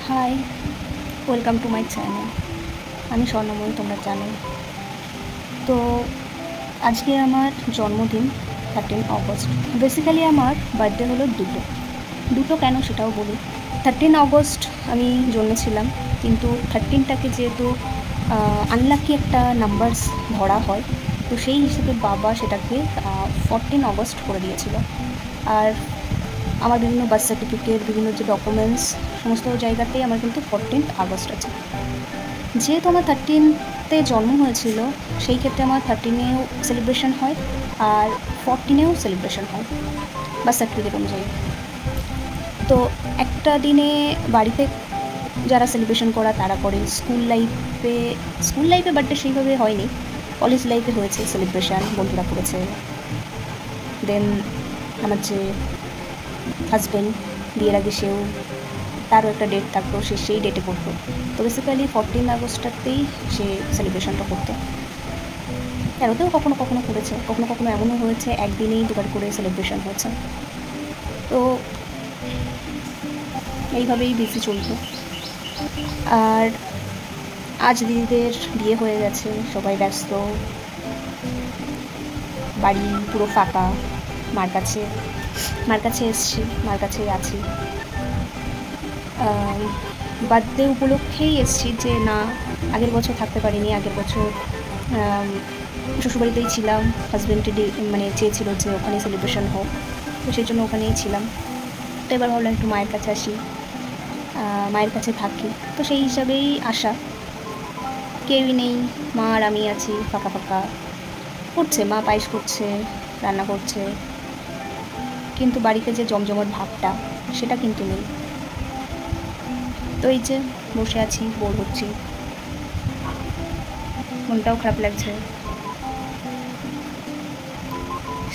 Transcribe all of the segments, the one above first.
High, welcome to my channel. আমি স্বর্ণময়ী, তোমরা জানো। তো আজকে আমার জন্মদিন 13 অগস্ট। বেসিক্যালি আমার বার্থডে হলো দুটো কেন সেটাও বলি। 13 অগস্ট আমি জন্মেছিলাম, কিন্তু 13টাকে যেহেতু আনলাকি একটা নাম্বারস ধরা হয়, তো সেই হিসেবে বাবা সেটাকে 14 অগস্ট করে দিয়েছিল। আর আমার বিভিন্ন বার্থ সার্টিফিকেট, বিভিন্ন যে ডকুমেন্টস, সমস্ত জায়গাতেই আমার কিন্তু 14 আগস্ট আছে। যেহেতু আমার 13তে জন্ম হয়েছিল, সেই ক্ষেত্রে আমার 13এও সেলিব্রেশন হয় আর 14এও সেলিব্রেশন হয় বার্থ সার্টিফিকেট অনুযায়ী। তো একটা দিনে বাড়িতে যারা সেলিব্রেশন করা তারা করে। স্কুল লাইফে বার্থডে সেইভাবে হয়নি, কলেজ লাইফে হয়েছে সেলিব্রেশন, বন্ধুরা করেছে। দেন আমার যে হাজব্যান্ড, বিয়ের আগে তারও একটা ডেট থাকতো, সেই ডেটে করতো। তো বেসিক্যালি 14 আগস্টটাতেই সে সেলিব্রেশনটা করতো। 13তেও কখনো কখনো করেছে, কখনো কখনো এমনও হয়েছে একদিনেই দুবার করে সেলিব্রেশন হয়েছে। তো এইভাবেই বিজি চলতো। আর আজ দিদিদের বিয়ে হয়ে গেছে, সবাই ব্যস্ত, বাড়ি পুরো ফাঁকা। মার কাছে এসছি, মার কাছেই আছি। বার্থডে উপলক্ষেই এসছি, যে না আগের বছর থাকতে পারিনি। আগের বছর শ্বশুরবাড়িতেই ছিলাম, হাজব্যান্ডের চেয়েছিল যে ওখানেই সেলিব্রেশন হোক, তো সেই জন্য ওখানেই ছিলাম। তো এবার ভাবলাম একটু মায়ের কাছে আসি, মায়ের কাছে থাকি, তো সেই হিসাবেই আসা। কেউই নেই, মা আর আমি আছি, ফাঁকা ফাঁকা করছে। মা পায়েস করছে, রান্না করছে, কিন্তু বাড়িতে যে জমজমাট ভাবটা সেটা কিন্তু নেই। তো এই যে বসে আছি, বোর হচ্ছি, মনটাও খারাপ লাগছে।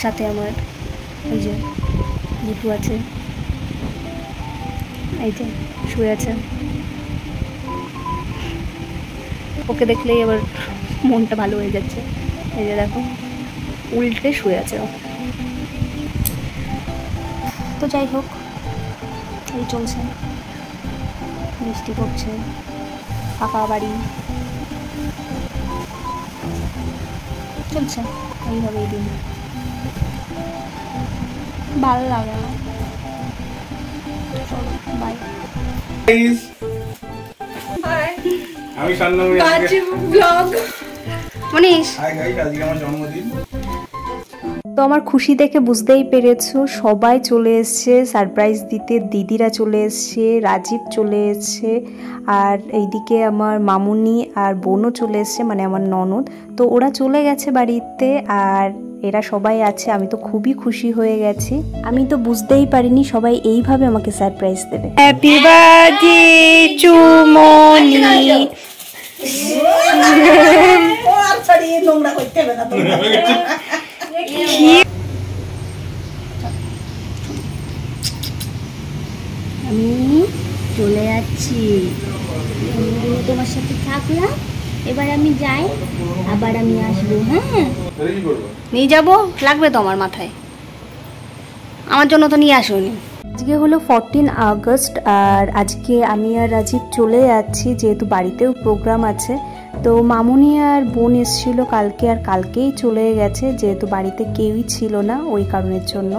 সাথে আমার এই যে বুটু আছে, এই যে শুয়ে আছে। ওকে দেখলেই আবার মনটা ভালো হয়ে যাচ্ছে। এই যে দেখো, উল্টে শুয়ে আছে ও। তো যাই হোক, এই চলছে, বৃষ্টি পড়ছে, ফাঁকা বাড়ি, চলছে এইভাবেই দিন। ভালো লাগে না। চলো বাই। আমি স্বর্ণময়ী, মনীষ। আজকে আমার জন্মদিন। তো আমার খুশি দেখে বুঝতেই পেরেছো, সবাই চলে এসছে সারপ্রাইজ দিতে। দিদিরা চলে এসছে, রাজীব চলে এসছে, আর এইদিকে আমার মামুনি আর বোনও চলে এসছে, মানে আমার ননদ। তো ওরা চলে গেছে বাড়িতে, আর এরা সবাই আছে। আমি তো খুবই খুশি হয়ে গেছি। আমি তো বুঝতেই পারিনি সবাই এইভাবে আমাকে সারপ্রাইজ দেবে। হ্যাপি বার্থডে টু মনি। আমি চলে যাচ্ছি, তোমার সাথে থাকলাম, এবার আমি যাই, আবার আমি আসবো। হ্যাঁ, নিয়ে যাবো, লাগবে তো আমার মাথায়, আমার জন্য তো নিয়ে আসোনি। আজকে হলো 14 আগস্ট, আর আজকে আমি আর রাজীব চলে যাচ্ছি, যেহেতু বাড়িতেও প্রোগ্রাম আছে। তো মামুনি আর বোন এসেছিল কালকে, আর কালকেই চলে গেছে, যেহেতু বাড়িতে কেউই ছিল না ওই কারণের জন্য।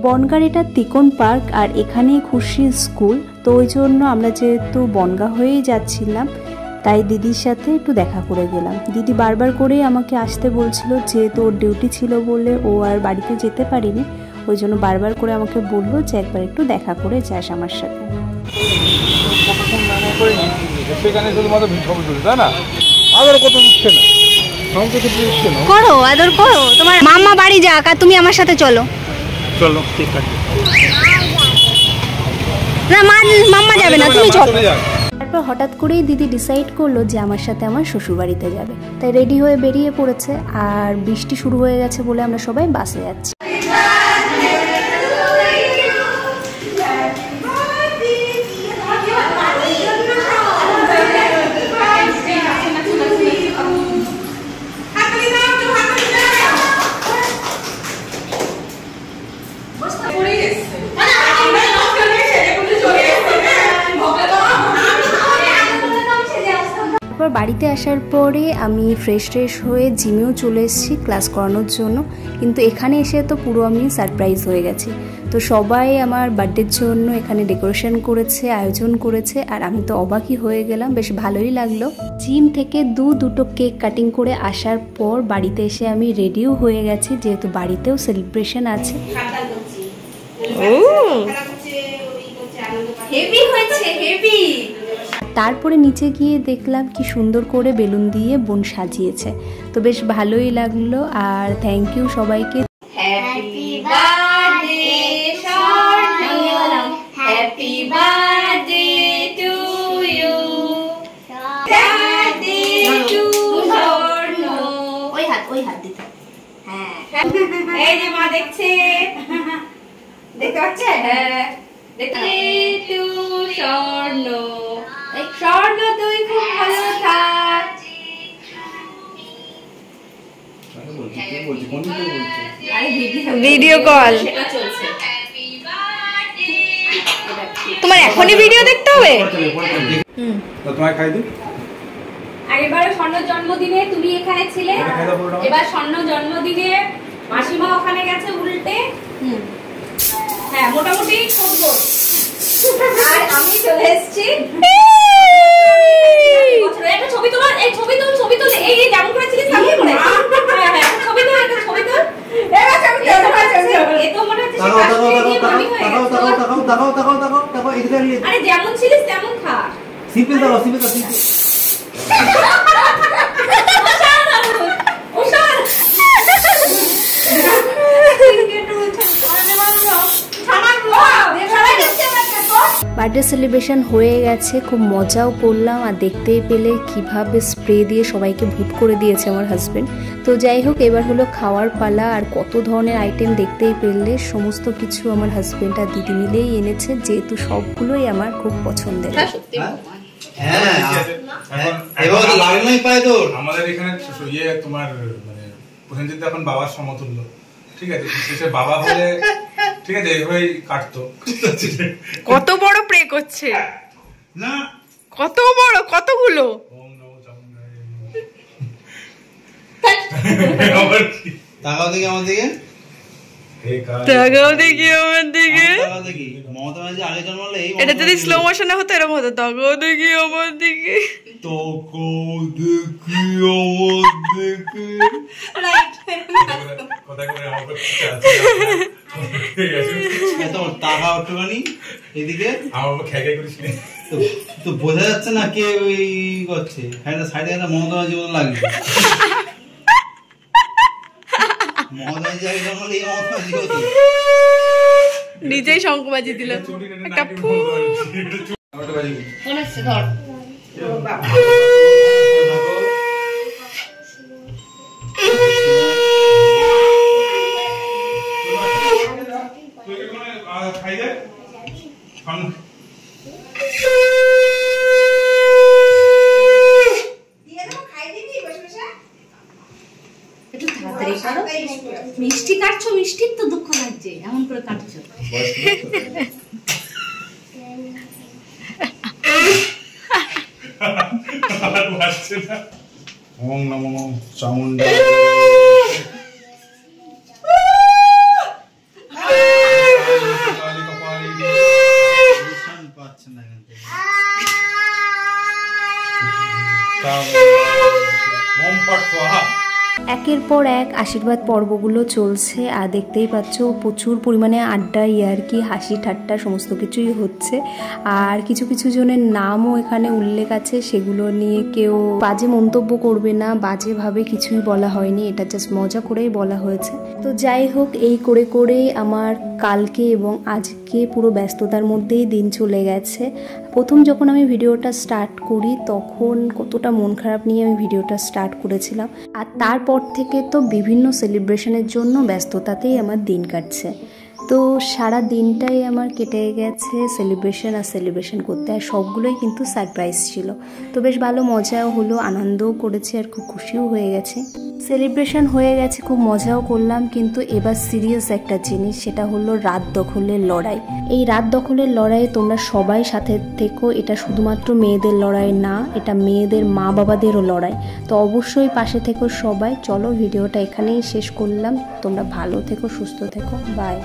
বনগাঁর এটা তিকোন পার্ক, আর এখানেই খুশি স্কুল। তো ওই জন্য আমরা যেহেতু বনগাঁ হয়েই যাচ্ছিলাম, তাই দিদির সাথে একটু দেখা করে গেলাম। দিদি বারবার করেই আমাকে আসতে বলছিল, যেহেতু ওর ডিউটি ছিল বলে ও আর বাড়িতে যেতে পারিনি, ওই জন্য বারবার করে আমাকে বললো যে একবার একটু দেখা করে যাস আমার সাথে। করো আদর করো, তোমার মাম্মা বাড়ি যাক আর তুমি আমার সাথে চলো। চলো, ঠিক আছে। না মাম্মা যাবে না, তুমি চলো। তারপর হঠাৎ করেই দিদি ডিসাইড করলো যে আমার সাথে আমার শ্বশুরবাড়িতে যাবে, তাই রেডি হয়ে বেরিয়ে পড়েছে। আর বৃষ্টি শুরু হয়ে গেছে বলে আমরা সবাই বাসে যাচ্ছি। তারপর বাড়িতে আসার পরে আমি ফ্রেশ হয়ে জিমেও চলে এসেছি ক্লাস করানোর জন্য। কিন্তু এখানে এসে তো পুরো আমি সারপ্রাইজ হয়ে গেছি। তো সবাই আমার বার্থডের জন্য এখানে ডেকোরেশন করেছে, আয়োজন করেছে, আর আমি তো অবাকই হয়ে গেলাম, বেশ ভালোই লাগলো। জিম থেকে দুটো কেক কাটিং করে আসার পর বাড়িতে এসে আমি রেডিও হয়ে গেছি, যেহেতু বাড়িতেও সেলিব্রেশন আছে। হেভি হয়েছে, হেভি। তারপরে নিচে গিয়ে দেখলাম কি সুন্দর করে বেলুন দিয়ে বোন সাজিয়েছে, তো বেশ ভালোই লাগলো। আর থ্যাংক ইউ সবাইকে। Happy birthday Swarna, happy birthday to you, birthday to Swarna. ওই হাত দিতে। হ্যাঁ, এই যে মা দেখছে, দেখতে পাচ্ছে? হ্যাঁ, দেখতে টু স্বর্ণ। স্বর্ণ তুই খুব ভালো থাক। ভিডিও কল তোমার এখনই ভিডিও দেখতে হবে। তোমায় খাই দিই। আগেরবার স্বর্ণ জন্মদিনে তুমি এখানে ছিলে, এবার স্বর্ণ জন্মদিনে মাসিমা ওখানে গেছে উল্টে। হ্যাঁ, মোটামুটি আর আমি চলে এসেছি। একটা ছবি তোমার, এই ছবি তুল, এই যেমন করেছিলিস তেমন করে। হ্যাঁ, ছবি তুল, আরে যেমন ছিলিস তেমন খা। বার্থডে সেলিব্রেশন হয়ে গেছে, খুব মজাও করলাম। আর দেখতেই পেলে কিভাবে স্প্রে দিয়ে সবাইকে ভূত করে দিয়েছে আমার হাজবেন্ড। তো যাই হোক, এবার হলো খাওয়ার পালা। আর কত ধরনের আইটেম দেখতেই পেলে, সমস্ত কিছু আমার হাজবেন্ড আর দিদি মিলেই এনেছে, যেহেতু সবগুলোই আমার খুব পছন্দের। আমাদের এখানে তোমার মানে প্রসেনজিৎ এখন বাবার সমতুল্য, ঠিক আছে? শেষে বাবা হলে ঠিক আছে এইভাবেই কাটতো। কত বড় প্রে করছে না, কত বড়, কতগুলো। তাকাও দেখি আমার দিকে, তাকাও দেখি আমার দিকে। তাকাও দেখি। মমতা ব্যানার্জি আগে জন্মালে এই এটা যদি স্লো মোশনে হতো এরকম হতো, তাকাও দেখি আমার দিকে, তাকাও দেখি আমার দিকে। তোমার তাকাও একটুখানি এদিকে। আমার খেয়ে করিস তো বোঝা যাচ্ছে না কে ওই করছে। সাইডে একটা মমতা ব্যানার্জি মতো লাগছে। নিজেই শঙ্কবাজি দিল একটা ফু। খাই দেয় মিষ্টি কাটছো, মিষ্টির তো দুঃখ লাগছে, এমন করে কাটছো। ওম নমো চামুন্ডা। একের পর এক আশীর্বাদ পর্বগুলো চলছে। আর দেখতেই পাচ্ছ প্রচুর পরিমাণে আড্ডা, ইয়ার্কি, হাসি ঠাট্টা সমস্ত কিছুই হচ্ছে। আর কিছু কিছু জনের নামও এখানে উল্লেখ আছে, সেগুলো নিয়ে কেউ বাজে মন্তব্য করবে না, বাজেভাবে কিছুই বলা হয়নি, এটা জাস্ট মজা করেই বলা হয়েছে। তো যাই হোক, এই করে করেই আমার কালকে এবং আজকে পুরো ব্যস্ততার মধ্যেই দিন চলে গেছে। প্রথম যখন আমি ভিডিওটা স্টার্ট করি তখন কতটা মন খারাপ নিয়ে আমি ভিডিওটা স্টার্ট করেছিলাম। আর তারপর থেকে তো বিভিন্ন সেলিব্রেশনের জন্য ব্যস্ততাতেই আমার দিন কাটছে। তো সারা দিনটাই আমার কেটে গেছে সেলিব্রেশন করতে, আর সবগুলোই কিন্তু সারপ্রাইজ ছিল। তো বেশ ভালো মজাও হলো, আনন্দও করেছি আর খুব খুশিও হয়ে গেছে। সেলিব্রেশন হয়ে গেছে, খুব মজাও করলাম, কিন্তু এবার সিরিয়াস একটা জিনিস, সেটা হলো রাত দখলের লড়াই। এই রাত দখলের লড়াইয়ে তোমরা সবাই সাথে থেকো। এটা শুধুমাত্র মেয়েদের লড়াই না, এটা মেয়েদের মা বাবাদেরও লড়াই। তো অবশ্যই পাশে থেকো সবাই। চলো ভিডিওটা এখানেই শেষ করলাম। তোমরা ভালো থেকো, সুস্থ থেকো, বাই।